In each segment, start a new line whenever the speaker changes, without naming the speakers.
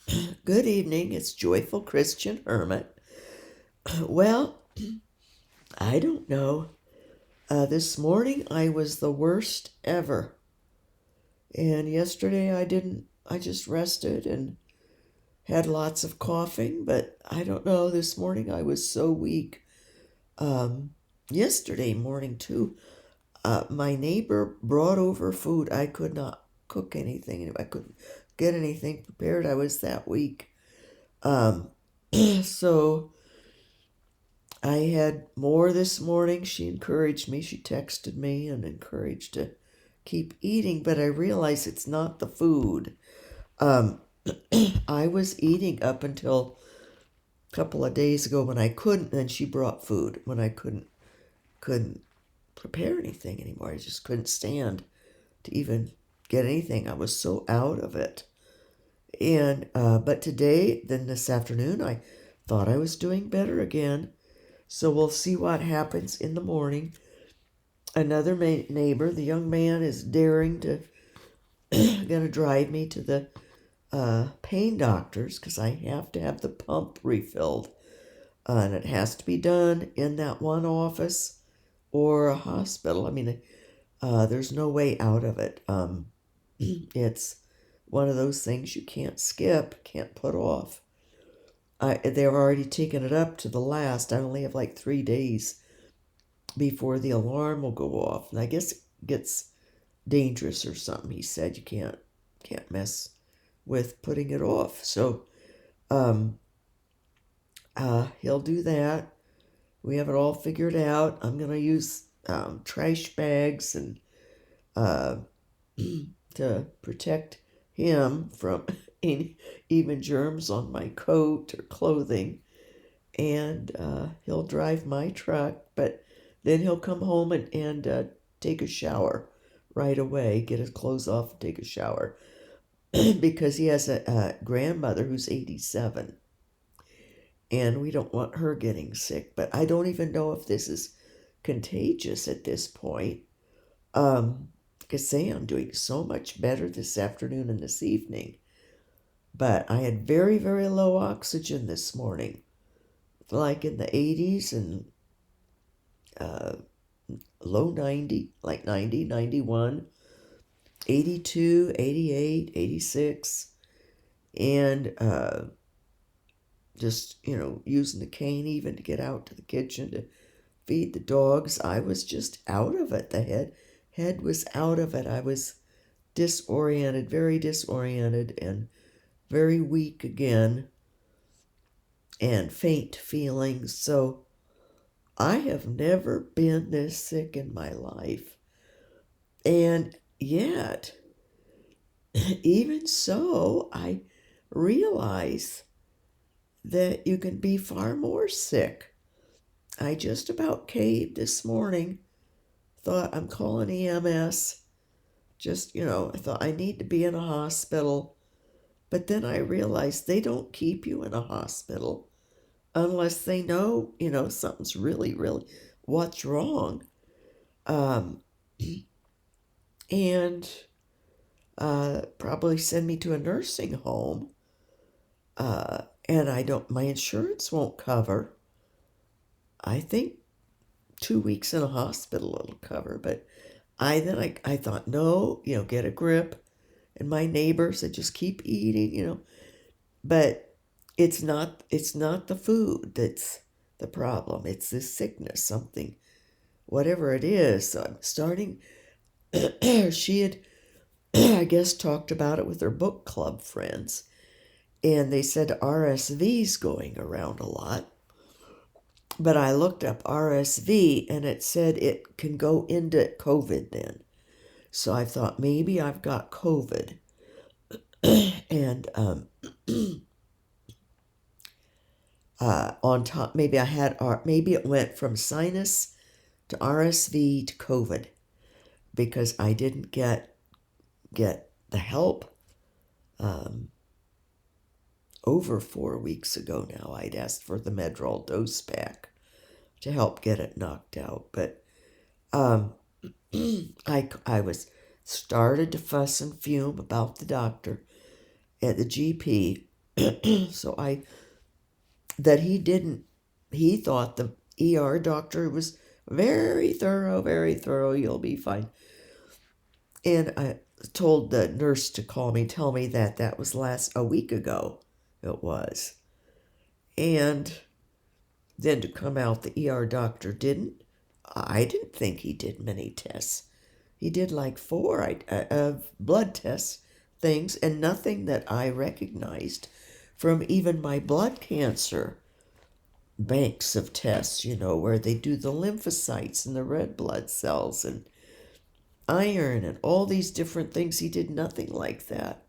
Good evening. It's Joyful Christian Hermit. Well, I don't know. This morning I was the worst ever. And yesterday I didn't. I just rested and had lots of coughing, but I don't know. This morning I was so weak. Um, Yesterday morning, too, my neighbor brought over food. I could not cook anything. I couldn't get anything prepared. I was that weak. Um, so I had more this morning. She encouraged me. She texted me and encouraged to keep eating, but I realize it's not the food. Um, I was eating up until a couple of days ago when I couldn't. Then she brought food when I couldn't prepare anything anymore. I just couldn't stand to even get anything. I was so out of it. And but today, then this afternoon, I thought I was doing better again. So we'll see what happens in the morning. Another neighbor, the young man, is daring to gonna drive me to the pain doctors because I have to have the pump refilled, and it has to be done in that one office or a hospital. I mean, there's no way out of it. It's one of those things you can't skip, can't put off. They've already taken it up to the last. I only have like 3 days before the alarm will go off, and I guess it gets dangerous or something. He said you can't mess with putting it off. So um, he'll do that. We have it all figured out. I'm gonna use trash bags and uh, to protect him from any, even germs on my coat or clothing. And he'll drive my truck, but then he'll come home and take a shower right away, get his clothes off and take a shower because he has a grandmother who's 87 and we don't want her getting sick. But I don't even know if this is contagious at this point. Because say I'm doing so much better this afternoon and this evening, but I had very, very low oxygen this morning, like in the 80s and uh, low 90, like 90, 91, 82, 88, 86, and just, using the cane even to get out to the kitchen to feed the dogs. I was just out of it. The head was out of it. I was disoriented, very disoriented, and very weak again, and faint feelings. So I have never been this sick in my life. And yet, even so, I realize that you can be far more sick. I just about caved this morning. Thought I'm calling EMS. Just, I thought I need to be in a hospital. But then I realized they don't keep you in a hospital unless they know, something's really, really what's wrong. Um, and probably send me to a nursing home. And my insurance won't cover. I think 2 weeks in a hospital it'll cover, but I thought, no, get a grip. And my neighbor said, just keep eating, but it's not the food that's the problem. It's this sickness, something, whatever it is. So I'm starting, she had, I guess, talked about it with her book club friends, and they said RSV's going around a lot. But I looked up RSV and it said it can go into COVID then. So I thought maybe I've got COVID. And on top, maybe maybe it went from sinus to RSV to COVID because I didn't get the help over 4 weeks ago now. I'd asked for the Medrol dose pack to help get it knocked out, but I was started to fuss and fume about the doctor at the GP, So he thought the ER doctor was very thorough, you'll be fine. And I told the nurse to tell me that was a week ago. It was. And then to come out, the ER doctor I didn't think he did many tests. He did like 4 blood tests things, and nothing that I recognized from even my blood cancer banks of tests, where they do the lymphocytes and the red blood cells and iron and all these different things. He did nothing like that.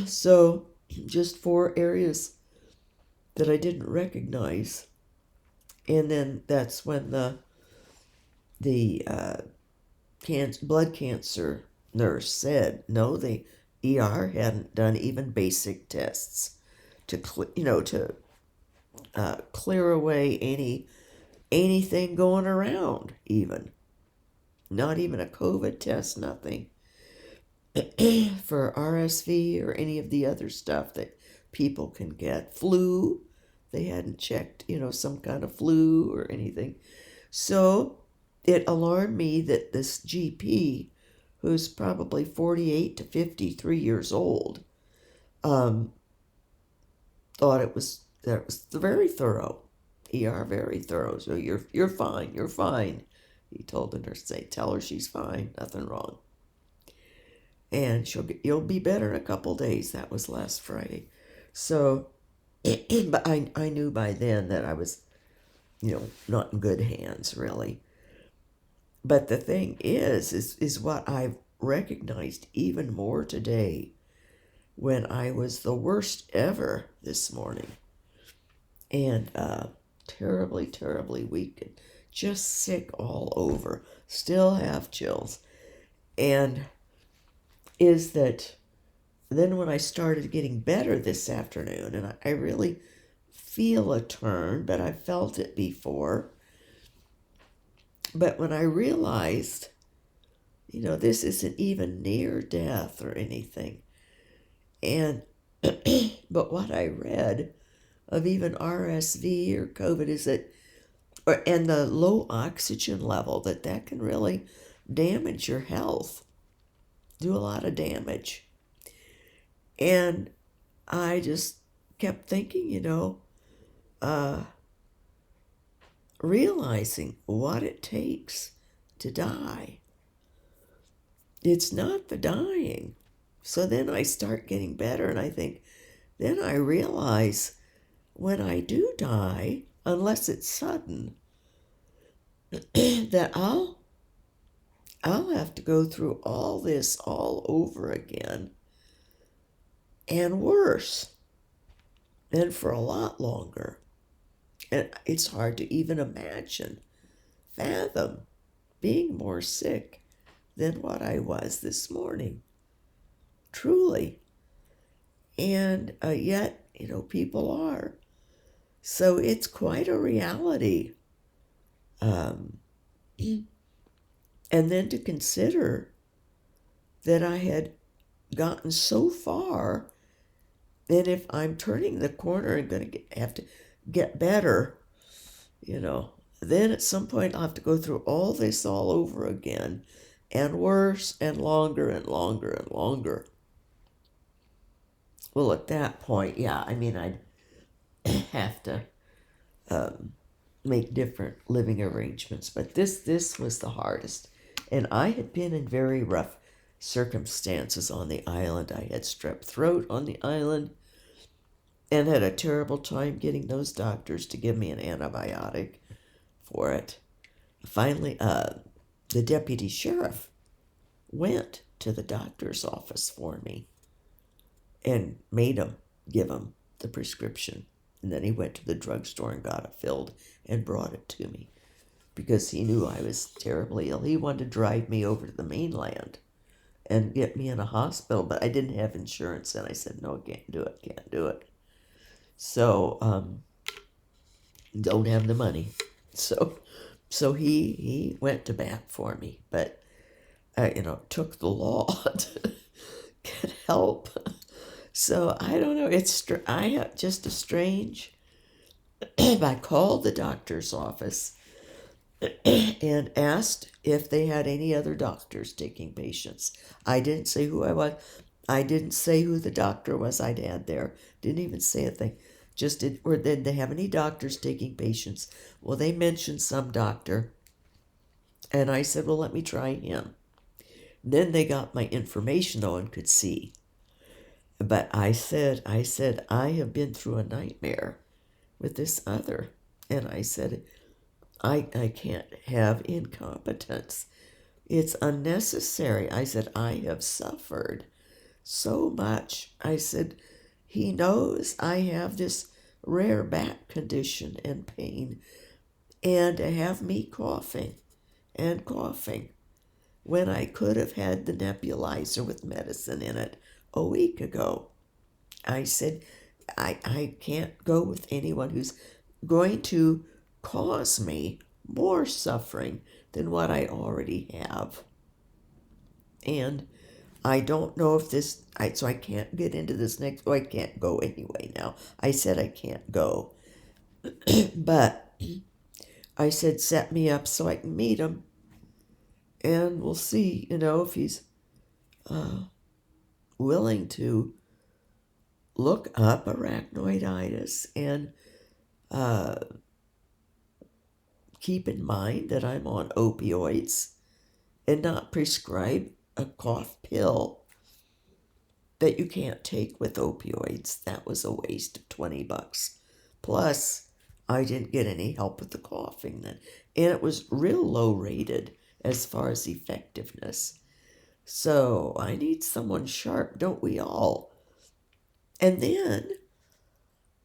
So just 4 areas that I didn't recognize. And then that's when the blood cancer nurse said, no, the ER hadn't done even basic tests to clear away anything going around, even. Not even a COVID test, nothing. For RSV or any of the other stuff that people can get. Flu, they hadn't checked, some kind of flu or anything. So it alarmed me that this GP, who's probably 48 to 53 years old, thought that was very thorough. ER very thorough. So you're fine. He told the nurse, tell her she's fine, nothing wrong. And you'll be better in a couple days. That was last Friday. So, but I knew by then that I was, not in good hands, really. But the thing is what I've recognized even more today, when I was the worst ever this morning. And terribly, terribly weak and just sick all over. Still have chills. And is that then when I started getting better this afternoon, and I really feel a turn, but I felt it before. But when I realized, this isn't even near death or anything. And, but what I read of even RSV or COVID is and the low oxygen level, that can really damage your health. Do a lot of damage. And I just kept thinking, realizing what it takes to die. It's not the dying. So then I start getting better, and I think, then I realize when I do die, unless it's sudden, that I'll have to go through all this all over again, and worse, and for a lot longer. And it's hard to even fathom being more sick than what I was this morning. Truly. And yet, people are. So it's quite a reality. And then to consider that I had gotten so far, and if I'm turning the corner and going to have to get better, then at some point I'll have to go through all this all over again, and worse and longer and longer and longer. Well, at that point, I'd have to make different living arrangements. But this was the hardest. And I had been in very rough circumstances on the island. I had strep throat on the island and had a terrible time getting those doctors to give me an antibiotic for it. Finally, the deputy sheriff went to the doctor's office for me and made him give him the prescription. And then he went to the drugstore and got it filled and brought it to me because he knew I was terribly ill. He wanted to drive me over to the mainland and get me in a hospital, but I didn't have insurance, and I said, no, can't do it. So, don't have the money. So he went to bat for me, but, took the law to get help. So I don't know. I have just a strange. I called the doctor's office and asked if they had any other doctors taking patients. I didn't say who I was. I didn't say who the doctor was I'd had there. Didn't even say a thing. Just did, or did they have any doctors taking patients? Well, they mentioned some doctor. And I said, well, let me try him. Then they got my information though and could see. But I said, I have been through a nightmare with this other. And I said, I can't have incompetence. It's unnecessary. I said, I have suffered so much. I said, he knows I have this rare back condition and pain, and to have me coughing and coughing when I could have had the nebulizer with medicine in it a week ago. I said, I can't go with anyone who's going to cause me more suffering than what I already have. And I don't know if so I can't get into this next, I can't go anyway now. I said I can't go. But I said, set me up so I can meet him. And we'll see, if he's willing to look up arachnoiditis and keep in mind that I'm on opioids and not prescribe a cough pill that you can't take with opioids. That was a waste of $20. Plus, I didn't get any help with the coughing then. And it was real low rated as far as effectiveness. So I need someone sharp, don't we all? And then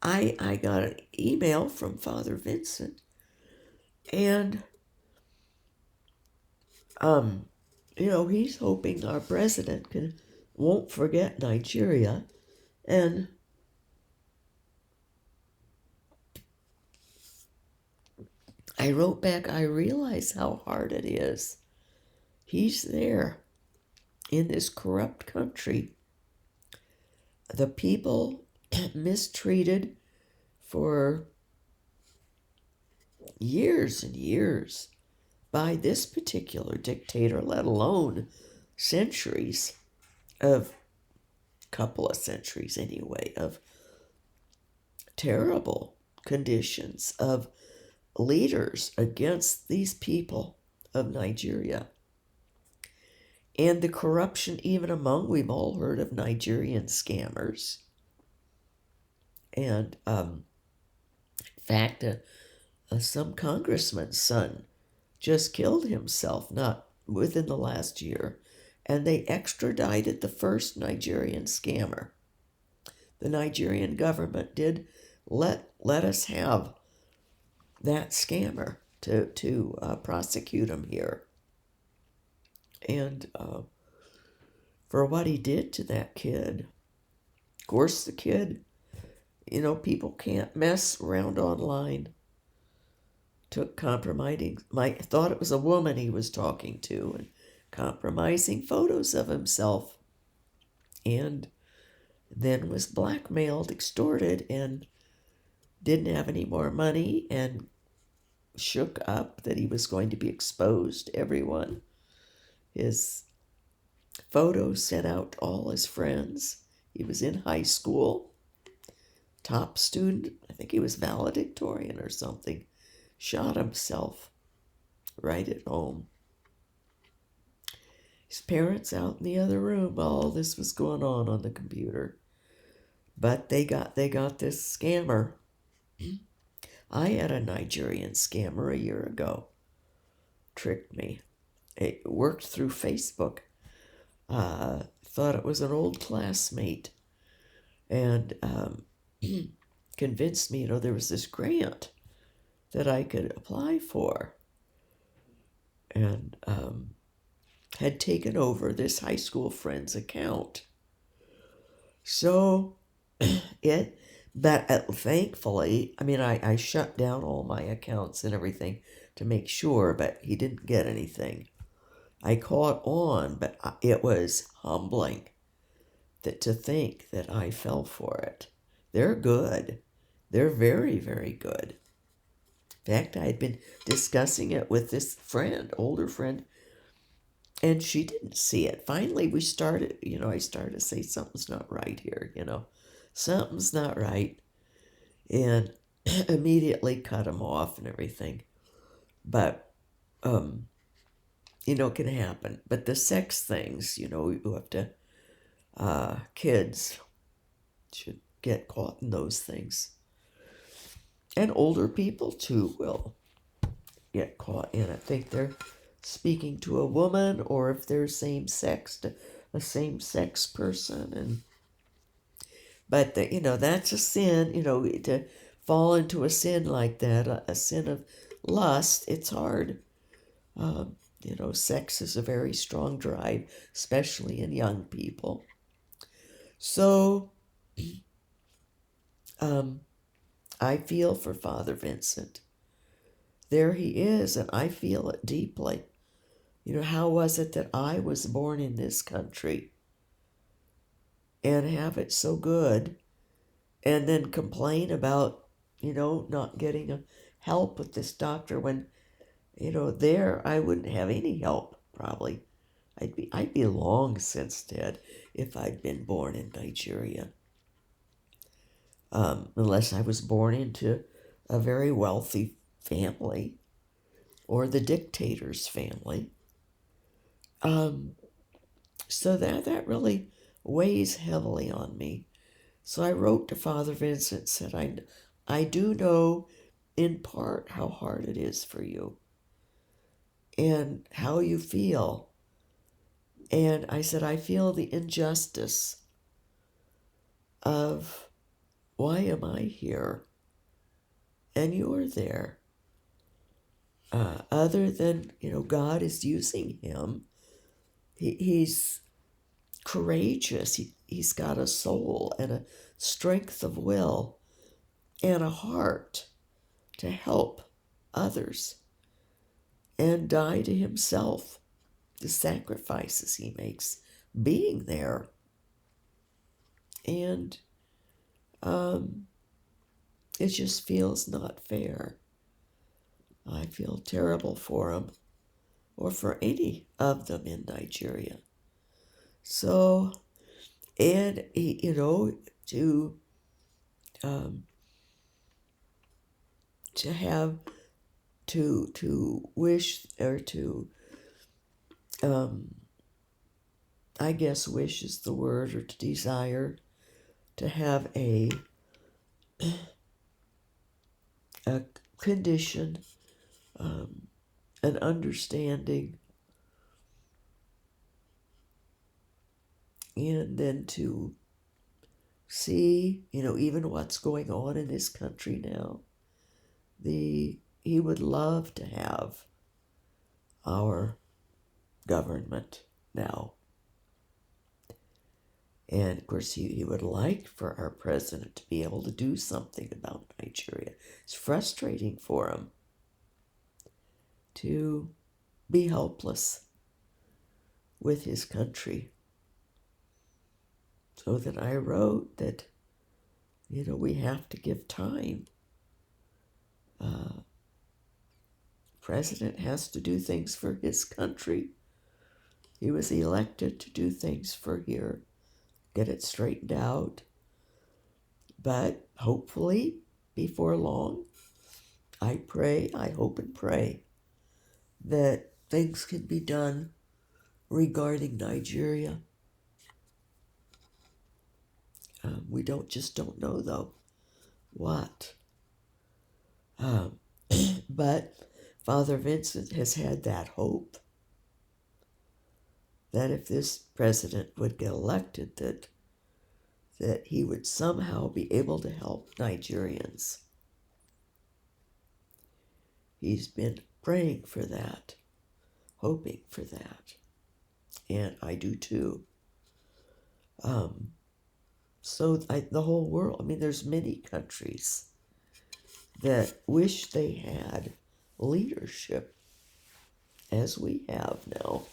I got an email from Father Vincent, and he's hoping our president won't forget Nigeria. And I wrote back, I realize how hard it is. He's there in this corrupt country. The people mistreated for years and years by this particular dictator, let alone centuries of, couple of centuries anyway, of terrible conditions of leaders against these people of Nigeria. And the corruption even we've all heard of Nigerian scammers. And in fact, some congressman's son just killed himself not within the last year, and they extradited the first Nigerian scammer. The Nigerian government did let us have that scammer to prosecute him here. And for what he did to that kid. Of course, the kid, people can't mess around online. Took compromising, thought it was a woman he was talking to, and compromising photos of himself. And then was blackmailed, extorted, and didn't have any more money, and shook up that he was going to be exposed to everyone. His photos sent out to all his friends. He was in high school, top student. I think he was valedictorian or something. Shot himself right at home. His parents out in the other room while all this was going on the computer. But they got this scammer. I had a Nigerian scammer a year ago. Tricked me. It worked through Facebook. Thought it was an old classmate. And convinced me, there was this grant that I could apply for. And had taken over this high school friend's account. So thankfully, I shut down all my accounts and everything to make sure, but he didn't get anything. I caught on, but it was humbling that to think that I fell for it. They're good. They're very, very good. In fact, I had been discussing it with this friend, older friend, and she didn't see it. Finally, we started, I started to say something's not right here, something's not right, and immediately cut him off and everything. But, it can happen. But the sex things, you have to, kids should get caught in those things. And older people, too, will get caught in it. I think they're speaking to a woman, or if they're same sex, to a same sex person. But that's a sin, to fall into a sin like that, a sin of lust. It's hard. Sex is a very strong drive, especially in young people. So, I feel for Father Vincent. There he is, and I feel it deeply. How was it that I was born in this country and have it so good, and then complain about, not getting help with this doctor when, there I wouldn't have any help, probably. I'd be long since dead if I'd been born in Nigeria. Unless I was born into a very wealthy family or the dictator's family. So that really weighs heavily on me. So I wrote to Father Vincent, said, I do know in part how hard it is for you and how you feel. And I said, I feel the injustice of, why am I here and you're there? Other than, God is using him. He's courageous. He's got a soul and a strength of will and a heart to help others and die to himself, the sacrifices he makes being there. And it just feels not fair. I feel terrible for him, or for any of them in Nigeria. So, and to have to wish, or to I guess wish is the word, or to desire to have a condition, an understanding, and then to see, even what's going on in this country now. He would love to have our government now. And of course, he would like for our president to be able to do something about Nigeria. It's frustrating for him to be helpless with his country. So that I wrote that, we have to give time. President has to do things for his country. He was elected to do things for here, get it straightened out. But hopefully, before long, I hope and pray that things can be done regarding Nigeria. We don't know though what. But Father Vincent has had that hope that if this president would get elected, that he would somehow be able to help Nigerians. He's been praying for that, hoping for that, and I do too. So the whole world, there's many countries that wish they had leadership as we have now.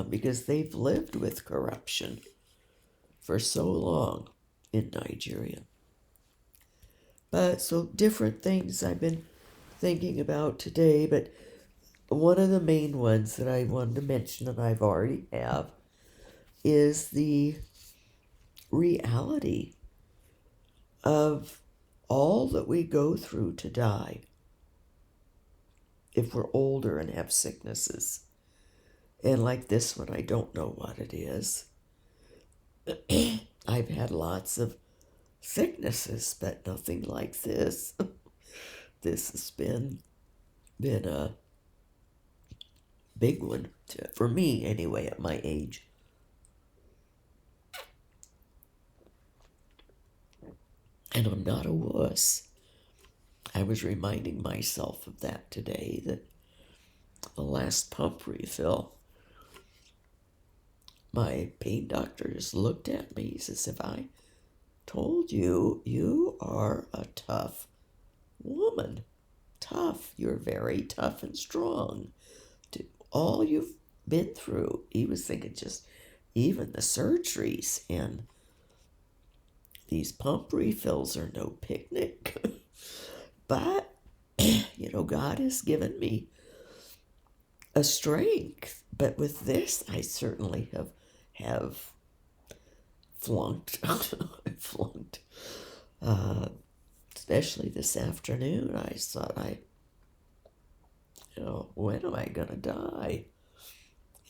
because they've lived with corruption for so long in Nigeria. But so different things I've been thinking about today, but one of the main ones that I wanted to mention, and I've already have, is the reality of all that we go through to die if we're older and have sicknesses. And like this one, I don't know what it is. I've had lots of sicknesses, but nothing like this. This has been a big one for me anyway at my age. And I'm not a wuss. I was reminding myself of that today, that the last pump refill, my pain doctor just looked at me. He says, if I told you, you are a tough woman. Tough. You're very tough and strong. To all you've been through. He was thinking just even the surgeries, and these pump refills are no picnic. But, God has given me a strength. But with this, I certainly have flunked. flunked. Especially this afternoon, I thought when am I going to die?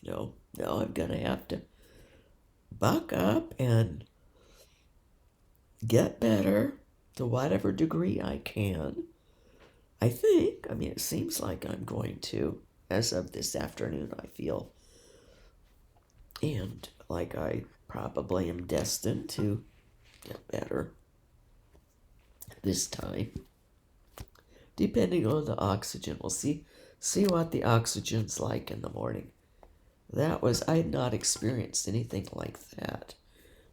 Now I'm going to have to buck up and get better to whatever degree I can. I think, it seems like I'm going to, as of this afternoon, I feel. And like I probably am destined to get better this time. Depending on the oxygen. We'll see what the oxygen's like in the morning. I had not experienced anything like that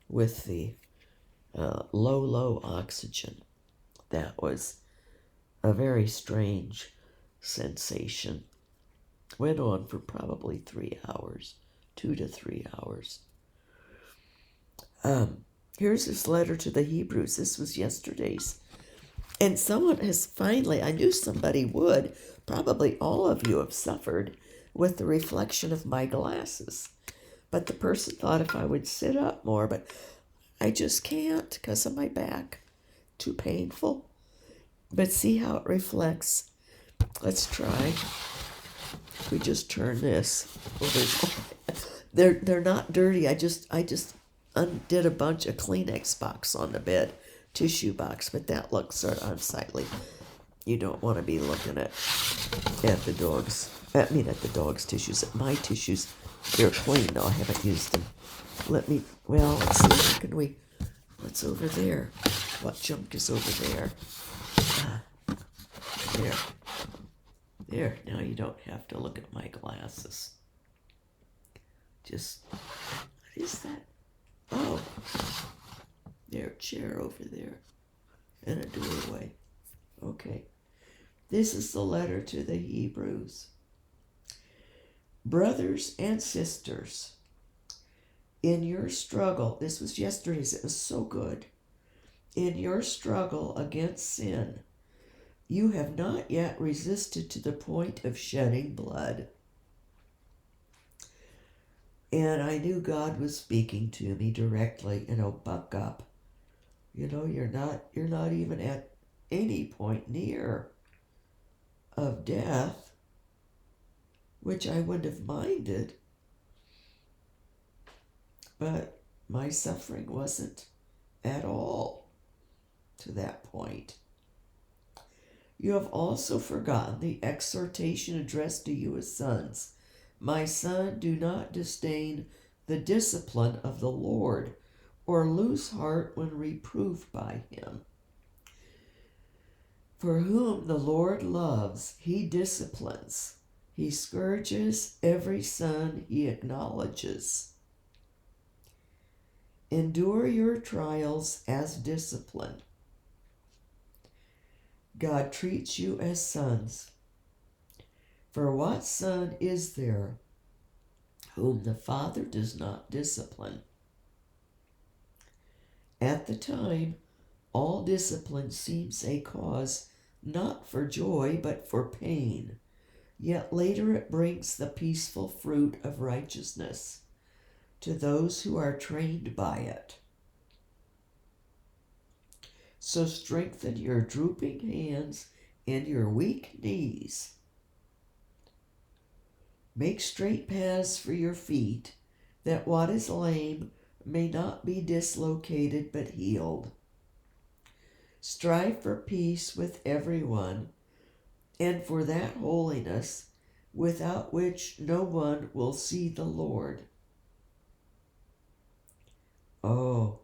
with the low oxygen. That was a very strange sensation. Went on for probably 3 hours, 2 to 3 hours. Here's this letter to the Hebrews. This was yesterday's. And someone has finally, I knew somebody would, probably all of you have suffered with the reflection of my glasses. But the person thought if I would sit up more, but I just can't because of my back. Too painful. But see how it reflects. Let's try. We just turn this over. They're not dirty. I just undid a bunch of Kleenex box on the bed, tissue box, but that looks sort of unsightly. You don't want to be looking at the dogs. At the dog's tissues. At my tissues, they're clean though. I haven't used them. Let's see. What's over there? What junk is over there? There. Now you don't have to look at my glasses. What is that? Oh, there, chair over there, and a doorway. Okay. This is the letter to the Hebrews. Brothers and sisters, in your struggle, this was yesterday's, it was so good. In your struggle against sin, you have not yet resisted to the point of shedding blood. And I knew God was speaking to me directly, buck up. You're not even at any point near of death, which I wouldn't have minded. But my suffering wasn't at all to that point. You have also forgotten the exhortation addressed to you as sons. My son, do not disdain the discipline of the Lord, or lose heart when reproved by him. For whom the Lord loves, he disciplines. He scourges every son he acknowledges. Endure your trials as discipline. God treats you as sons. For what son is there whom the Father does not discipline. At the time, all discipline seems a cause not for joy but for pain, yet later it brings the peaceful fruit of righteousness to those who are trained by it. So strengthen your drooping hands and your weak knees. Make straight paths for your feet, that what is lame may not be dislocated but healed. Strive for peace with everyone, and for that holiness without which no one will see the Lord. Oh,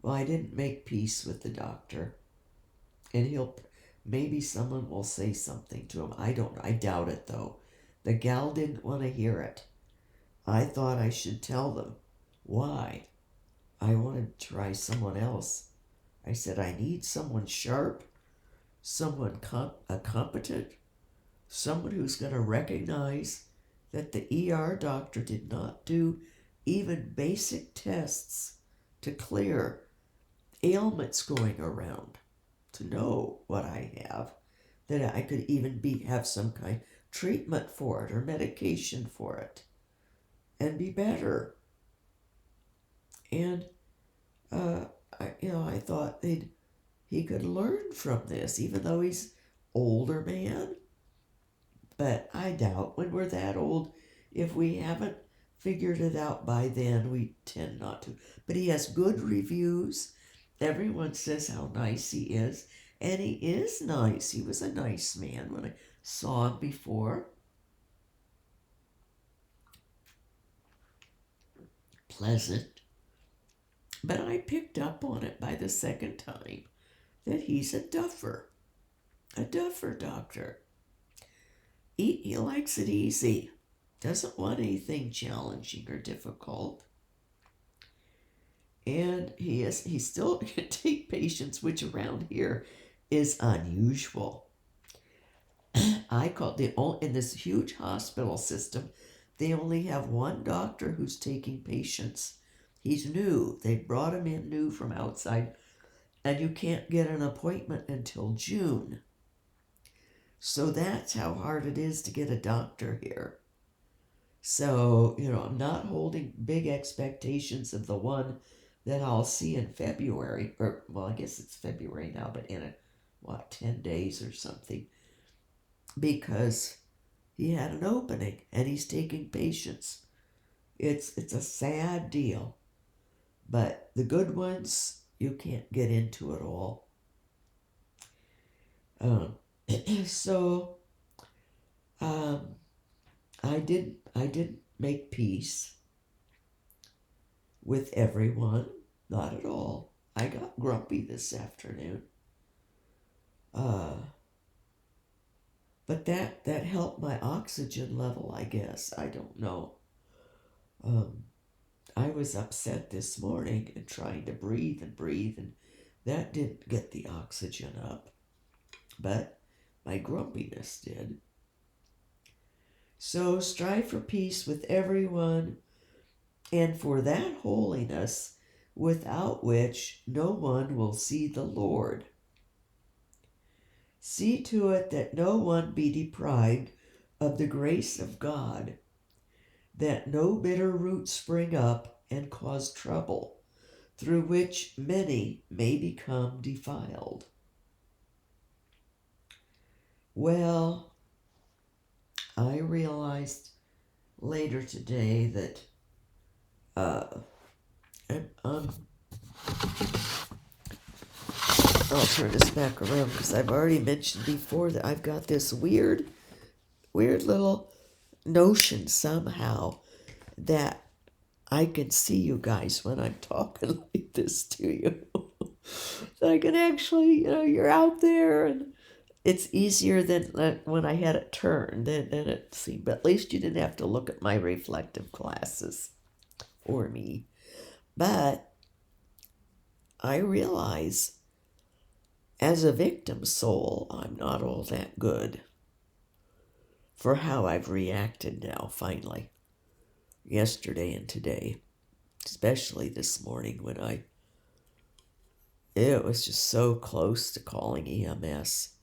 well, I didn't make peace with the doctor. And maybe someone will say something to him. I don't know. I doubt it, though. The gal didn't want to hear it. I thought I should tell them. Why? I wanted to try someone else. I said, I need someone sharp, someone competent, someone who's going to recognize that the ER doctor did not do even basic tests to clear ailments going around, to know what I have, that I could even have some kind of treatment for it or medication for it and be better. And I thought he could learn from this, even though he's older man. But I doubt when we're that old, if we haven't figured it out by then, we tend not to. But he has good reviews. Everyone says how nice he is. And he is nice. He was a nice man when I saw him before. Pleasant. But I picked up on it by the second time that he's a duffer doctor. He likes it easy, doesn't want anything challenging or difficult. And he still can take patients, which around here is unusual. I call in this huge hospital system, they only have one doctor who's taking patients. He's new. They brought him in new from outside, and you can't get an appointment until June. So that's how hard it is to get a doctor here. So, I'm not holding big expectations of the one that I'll see in February, or, well, I guess it's February now, but in 10 days or something, because he had an opening and he's taking patients. It's a sad deal. But the good ones, you can't get into it all. I didn't make peace with everyone, not at all. I got grumpy this afternoon. But that helped my oxygen level, I guess. I don't know. I was upset this morning and trying to breathe, and that didn't get the oxygen up. But my grumpiness did. So strive for peace with everyone, and for that holiness without which no one will see the Lord. See to it that no one be deprived of the grace of God, that no bitter roots spring up and cause trouble, through which many may become defiled. Well, I realized later today that I'll turn this back around because I've already mentioned before that I've got this weird little notion somehow that I can see you guys when I'm talking like this to you. So I can actually, you're out there, and it's easier than when I had it turned. Then it seemed, but at least you didn't have to look at my reflective glasses or me. But I realize as a victim soul, I'm not all that good for how I've reacted now, finally. yesterday and today, especially this morning when it was just so close to calling EMS.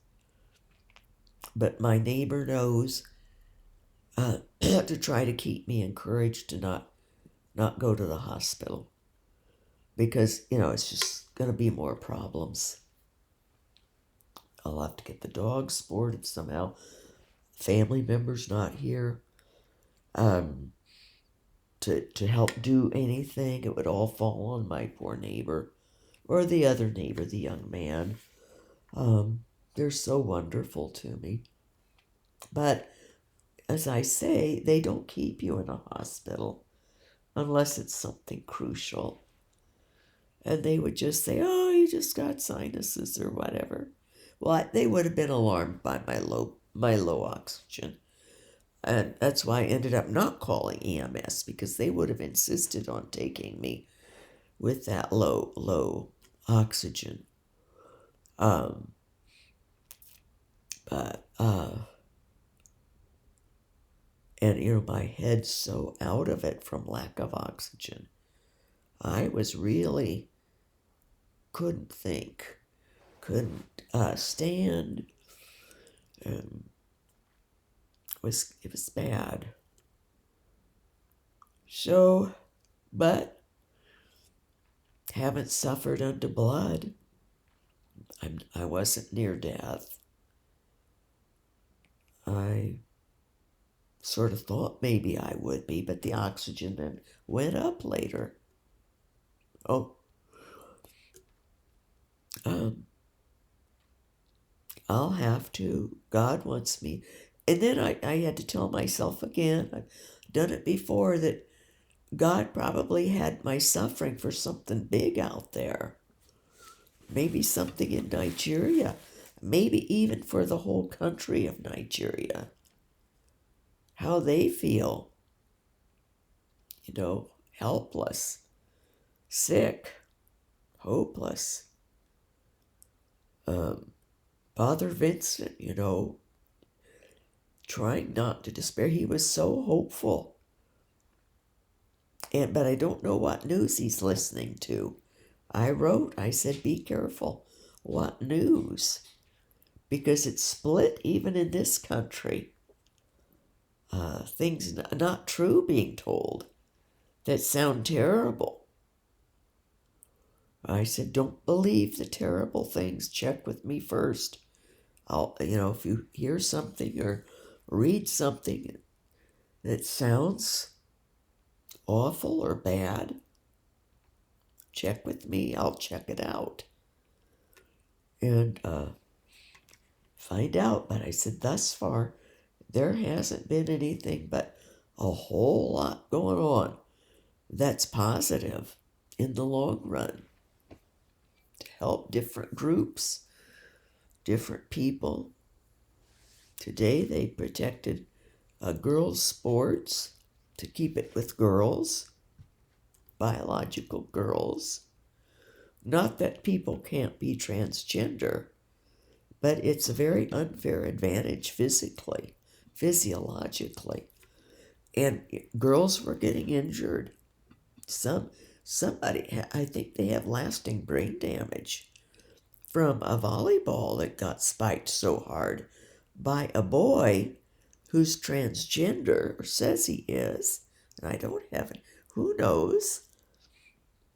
But my neighbor knows to try to keep me encouraged to not go to the hospital because, it's just going to be more problems. I'll have to get the dog sport if somehow family members not here to help do anything. It would all fall on my poor neighbor or the other neighbor, the young man. They're so wonderful to me. But as I say, they don't keep you in a hospital unless it's something crucial. And they would just say, oh, you just got sinuses or whatever. Well, they would have been alarmed by my low oxygen. And that's why I ended up not calling EMS, because they would have insisted on taking me with that low oxygen. And my head's so out of it from lack of oxygen. I was really couldn't think, couldn't stand. It was bad. So, but haven't suffered unto blood. I wasn't near death. I sort of thought maybe I would be, but the oxygen then went up later. I'll have to. God wants me. And then I had to tell myself again, I've done it before, that God probably had my suffering for something big out there. Maybe something in Nigeria. Maybe even for the whole country of Nigeria. How they feel. Helpless, sick, hopeless. Father Vincent, trying not to despair. He was so hopeful. But I don't know what news he's listening to. I said, be careful. What news? Because it's split even in this country. Things not true being told that sound terrible. I said, don't believe the terrible things. Check with me first. If you hear something or read something that sounds awful or bad, check with me. I'll check it out and find out. But I said, thus far, there hasn't been anything but a whole lot going on that's positive in the long run to help different groups, different people. Today they protected girls' sports to keep it with girls, biological girls. Not that people can't be transgender, but it's a very unfair advantage physiologically. And girls were getting injured. Somebody, I think they have lasting brain damage from a volleyball that got spiked so hard by a boy who's transgender, or says he is, and I don't have it. Who knows?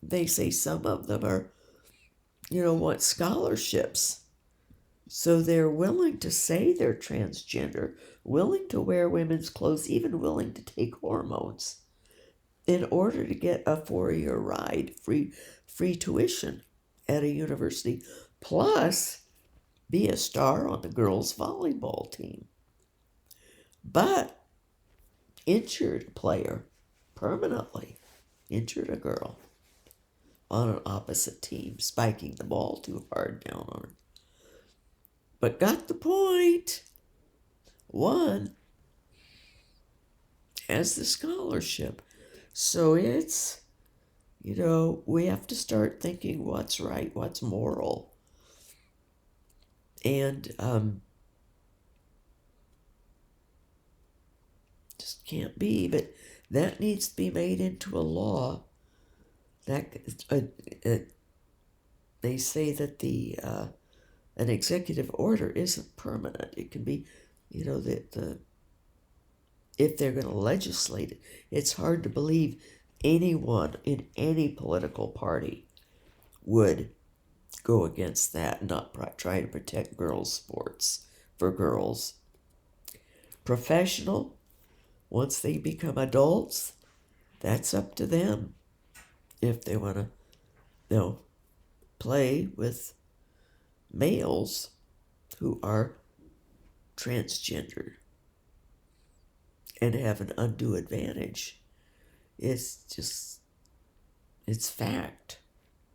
They say some of them are, want scholarships. So they're willing to say they're transgender, willing to wear women's clothes, even willing to take hormones in order to get a 4-year ride, free tuition at a university, plus be a star on the girls' volleyball team. But injured a player permanently, injured a girl on an opposite team, spiking the ball too hard down on her. But got the point. One has the scholarship. So it's, we have to start thinking what's right, what's moral. And just can't be. But That needs to be made into a law. That they say that an executive order isn't permanent. It can be, that if they're going to legislate it, it's hard to believe anyone in any political party would go against that and not try to protect girls' sports for girls. Professional, once they become adults, that's up to them if they want to, play with males who are transgender and have an undue advantage. It's fact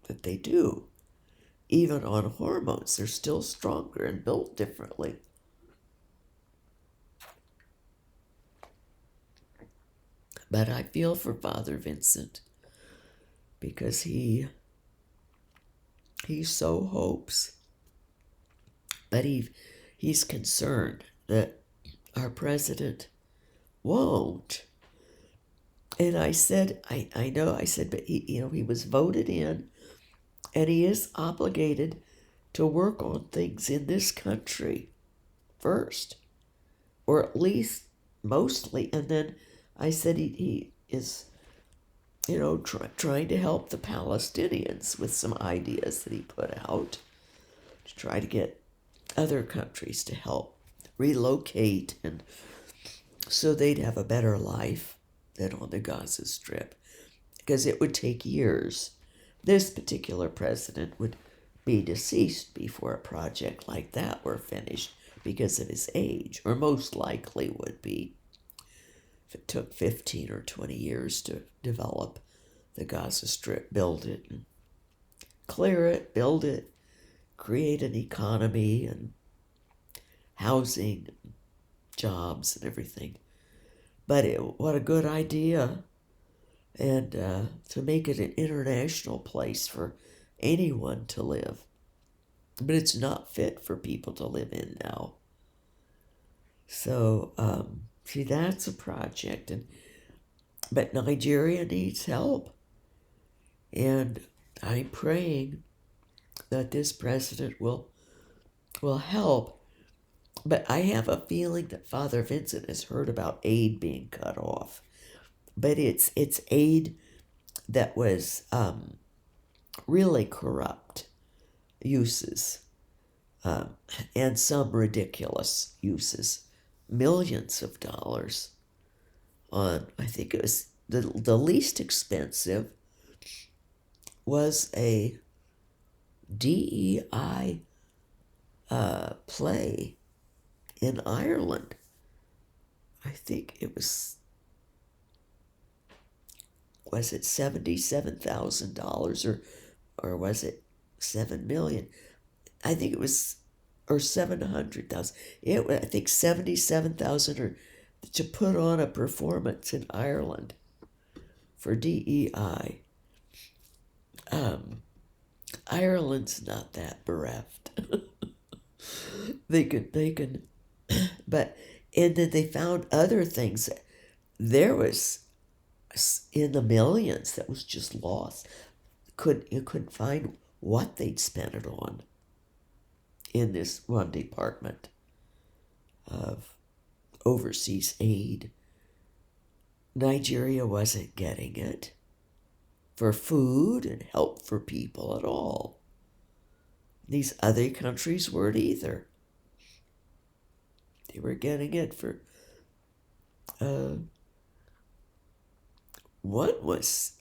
that they do. Even on hormones, they're still stronger and built differently. But I feel for Father Vincent because he so hopes, but he's concerned that our president won't. And I said, I know, I said, but he was voted in, and he is obligated to work on things in this country first, or at least mostly. And then I said he is, trying to help the Palestinians with some ideas that he put out to try to get other countries to help relocate, and so they'd have a better life than on the Gaza Strip, because it would take years. This particular president would be deceased before a project like that were finished because of his age, or most likely would be, if it took 15 or 20 years to develop the Gaza Strip, build it and clear it, build it, create an economy and housing, jobs and everything. But what a good idea. And to make it an international place for anyone to live. But it's not fit for people to live in now. So, see, that's a project. But Nigeria needs help. And I'm praying that this president will help. But I have a feeling that Father Vincent has heard about aid being cut off. But it's aid that was really corrupt uses, and some ridiculous uses. Millions of dollars on, I think it was the least expensive was a DEI play in Ireland. I think it was it $77,000 or was it 7 million? I think it was, or 700,000. I think 77,000 or to put on a performance in Ireland for DEI. Ireland's not that bereft. they can, but, and then they found other things. There was in the millions that was just lost. You couldn't find what they'd spent it on in this one department of overseas aid. Nigeria wasn't getting it for food and help for people at all. These other countries weren't either. They were getting it for one was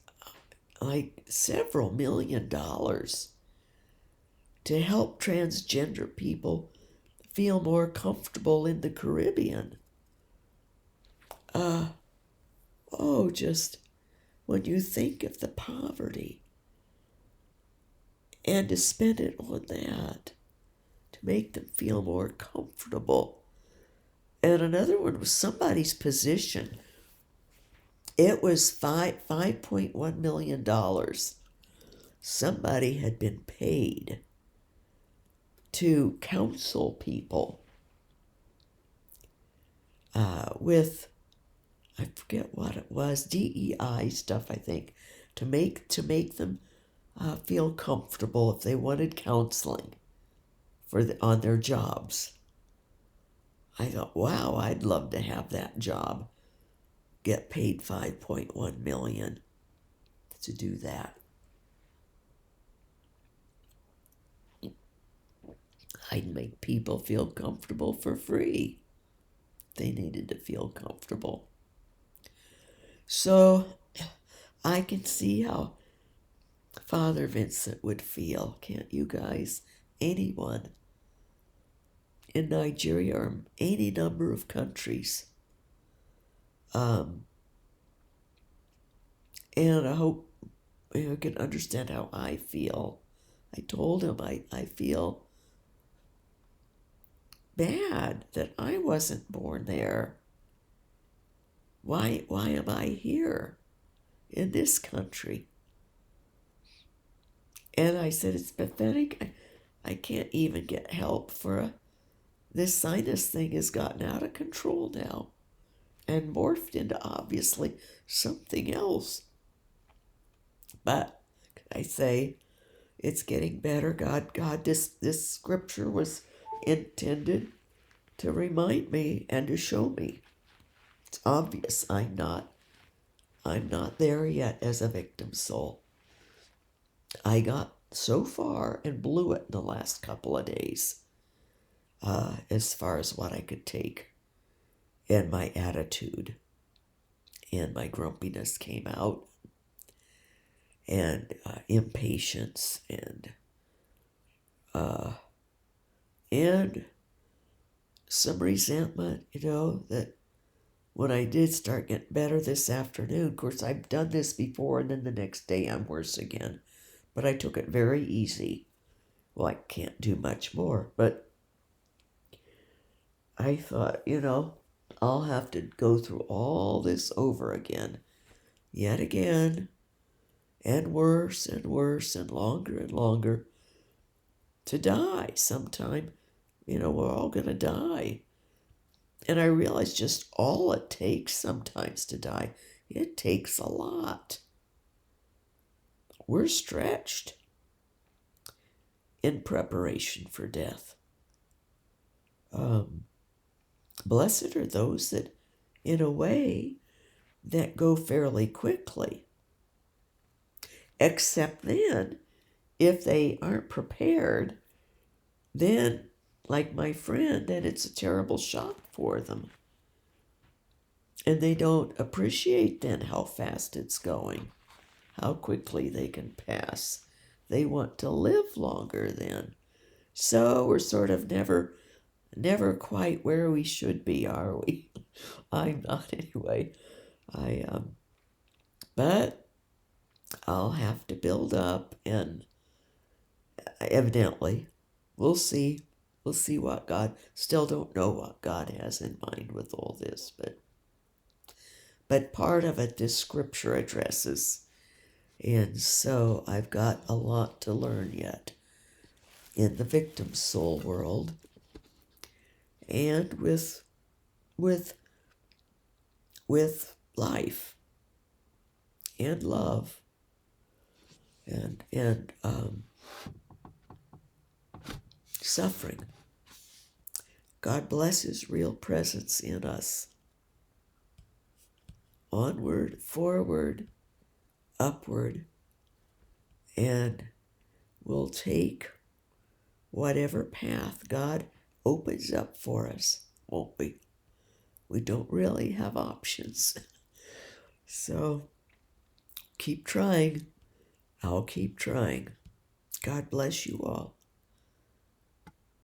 like several $1 million to help transgender people feel more comfortable in the Caribbean. Just when you think of the poverty, and to spend it on that, to make them feel more comfortable. And another one was somebody's position. It was $5.1 million. Somebody had been paid to counsel people with, I forget what it was, DEI stuff, I think, to make them feel comfortable if they wanted counseling on their jobs. I thought, wow, I'd love to have that job. Get paid $5.1 million to do that. I'd make people feel comfortable for free. They needed to feel comfortable. So I can see how Father Vincent would feel, can't you guys? Anyone in Nigeria or any number of countries. And I hope you can understand how I feel. I told him I feel bad that I wasn't born there. Why am I here in this country? And I said, it's pathetic. I can't even get help for this sinus thing has gotten out of control now and morphed into obviously something else. But I say, it's getting better. God, this scripture was intended to remind me and to show me. It's obvious I'm not there yet as a victim soul. I got so far and blew it in the last couple of days, as far as what I could take. And my attitude and my grumpiness came out, and impatience and some resentment, that when I did start getting better this afternoon, of course, I've done this before, and then the next day I'm worse again. But I took it very easy. Well, I can't do much more, but I thought, I'll have to go through all this over again, yet again, and worse and longer, to die sometime. We're all going to die. And I realized just all it takes sometimes to die, it takes a lot. We're stretched in preparation for death. Blessed are those that, in a way, that go fairly quickly. Except then, if they aren't prepared, then, like my friend, then it's a terrible shock for them. And they don't appreciate then how fast it's going, how quickly they can pass. They want to live longer then. So we're sort of never quite where we should be, are we? I'm not anyway. But I'll have to build up, and evidently we'll see what God, still don't know what God has in mind with all this, but part of it this scripture addresses. And so I've got a lot to learn yet in the victim soul world, and with life and love and suffering. God bless His real presence in us. Onward, forward, upward, and we'll take whatever path God opens up for us, won't we? We don't really have options. So keep trying. I'll keep trying. God bless you all.